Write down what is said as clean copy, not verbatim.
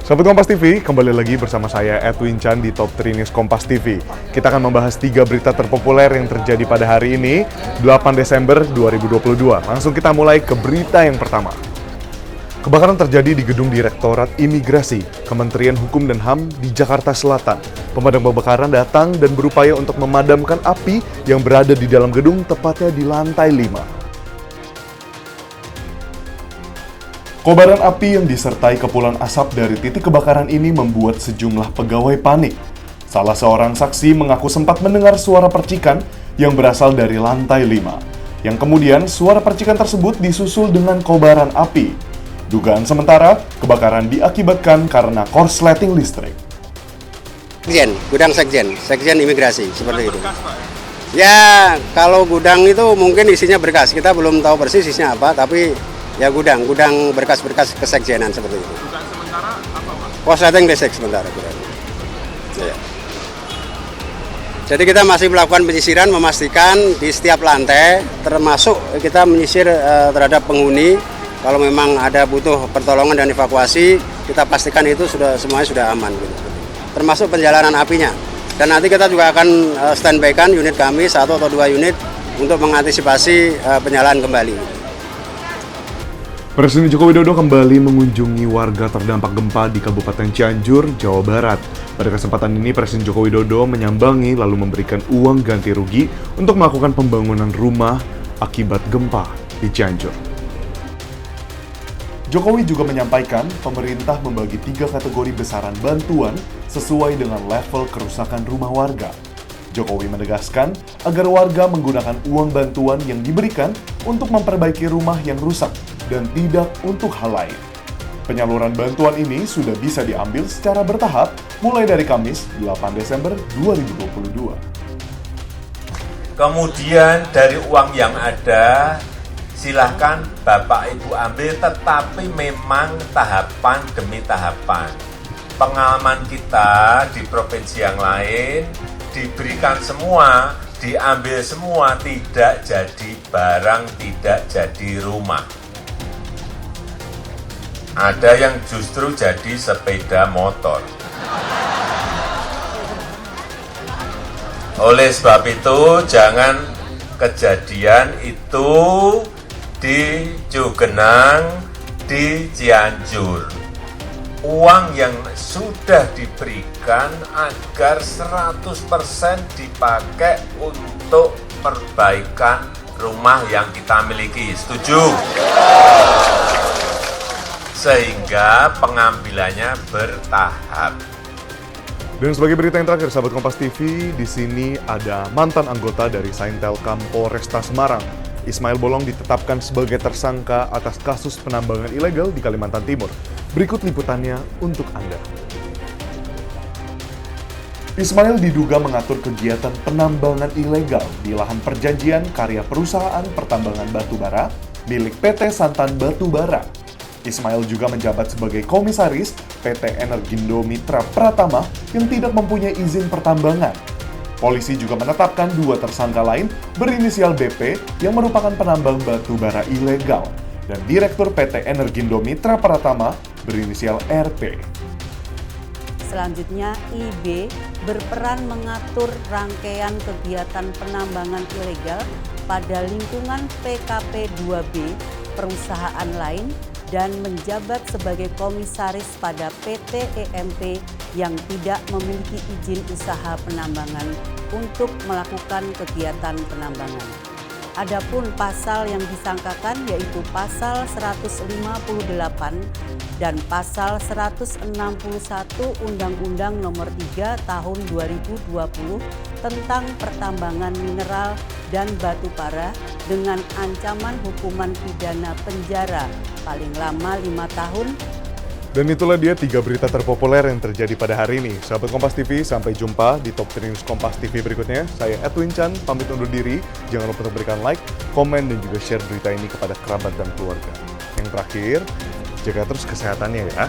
Sahabat Kompas TV, kembali lagi bersama saya Edwin Chan di Top 3 News Kompas TV. Kita akan membahas 3 berita terpopuler yang terjadi pada hari ini, 8 Desember 2022. Langsung kita mulai ke berita yang pertama. Kebakaran terjadi di Gedung Direktorat Imigrasi, Kementerian Hukum dan HAM di Jakarta Selatan. Pemadam kebakaran datang dan berupaya untuk memadamkan api yang berada di dalam gedung, tepatnya di lantai 5. Kobaran api yang disertai kepulan asap dari titik kebakaran ini membuat sejumlah pegawai panik. Salah seorang saksi mengaku sempat mendengar suara percikan yang berasal dari lantai 5. Yang kemudian suara percikan tersebut disusul dengan kobaran api. Dugaan sementara, kebakaran diakibatkan karena korsleting listrik. Gudang sekjen imigrasi, seperti itu. Ya, kalau gudang itu mungkin isinya berkas, kita belum tahu persis isinya apa, tapi ya gudang berkas-berkas kesekjenan seperti itu. Dugaan sementara apa, Pak? Korsleting listrik sementara. Ya. Jadi kita masih melakukan penyisiran, memastikan di setiap lantai, termasuk kita menyisir terhadap penghuni. Kalau memang ada butuh pertolongan dan evakuasi, kita pastikan itu semuanya sudah aman. Gitu. Termasuk perjalanan apinya. Dan nanti kita juga akan standby-kan unit kami, 1 atau 2 unit, untuk mengantisipasi penyalaan kembali. Presiden Joko Widodo kembali mengunjungi warga terdampak gempa di Kabupaten Cianjur, Jawa Barat. Pada kesempatan ini, Presiden Joko Widodo menyambangi lalu memberikan uang ganti rugi untuk melakukan pembangunan rumah akibat gempa di Cianjur. Jokowi juga menyampaikan pemerintah membagi 3 kategori besaran bantuan sesuai dengan level kerusakan rumah warga. Jokowi menegaskan agar warga menggunakan uang bantuan yang diberikan untuk memperbaiki rumah yang rusak dan tidak untuk hal lain. Penyaluran bantuan ini sudah bisa diambil secara bertahap mulai dari Kamis 8 Desember 2022. Kemudian dari uang yang ada, silahkan Bapak Ibu ambil, tetapi memang tahapan demi tahapan. Pengalaman kita di provinsi yang lain, diberikan semua, diambil semua, tidak jadi barang, tidak jadi rumah. Ada yang justru jadi sepeda motor. Oleh sebab itu, jangan kejadian itu di Cugenang, di Cianjur. Uang yang sudah diberikan agar 100% dipakai untuk perbaikan rumah yang kita miliki. Setuju? Sehingga pengambilannya bertahap. Dan sebagai berita yang terakhir, sahabat Kompas TV, di sini ada mantan anggota dari Saintelkam Polresta Semarang. Ismail Bolong ditetapkan sebagai tersangka atas kasus penambangan ilegal di Kalimantan Timur. Berikut liputannya untuk Anda. Ismail diduga mengatur kegiatan penambangan ilegal di lahan perjanjian karya perusahaan pertambangan batubara milik PT Santan Batubara. Ismail juga menjabat sebagai komisaris PT Energindo Mitra Pratama yang tidak mempunyai izin pertambangan. Polisi juga menetapkan 2 tersangka lain berinisial BP yang merupakan penambang batu bara ilegal dan Direktur PT Energindo Mitra Pratama berinisial RP. Selanjutnya, IB berperan mengatur rangkaian kegiatan penambangan ilegal pada lingkungan PKP 2B perusahaan lain dan menjabat sebagai komisaris pada PT EMP yang tidak memiliki izin usaha penambangan untuk melakukan kegiatan penambangan. Adapun pasal yang disangkakan yaitu pasal 158 dan pasal 161 Undang-Undang Nomor 3 Tahun 2020 tentang pertambangan mineral dan batu bara dengan ancaman hukuman pidana penjara paling lama 5 tahun. Dan itulah dia 3 berita terpopuler yang terjadi pada hari ini. Sahabat Kompas TV, sampai jumpa di Top 3 News Kompas TV berikutnya. Saya Edwin Chan, pamit undur diri. Jangan lupa untuk berikan like, komen, dan juga share berita ini kepada kerabat dan keluarga. Yang terakhir, jaga terus kesehatannya ya.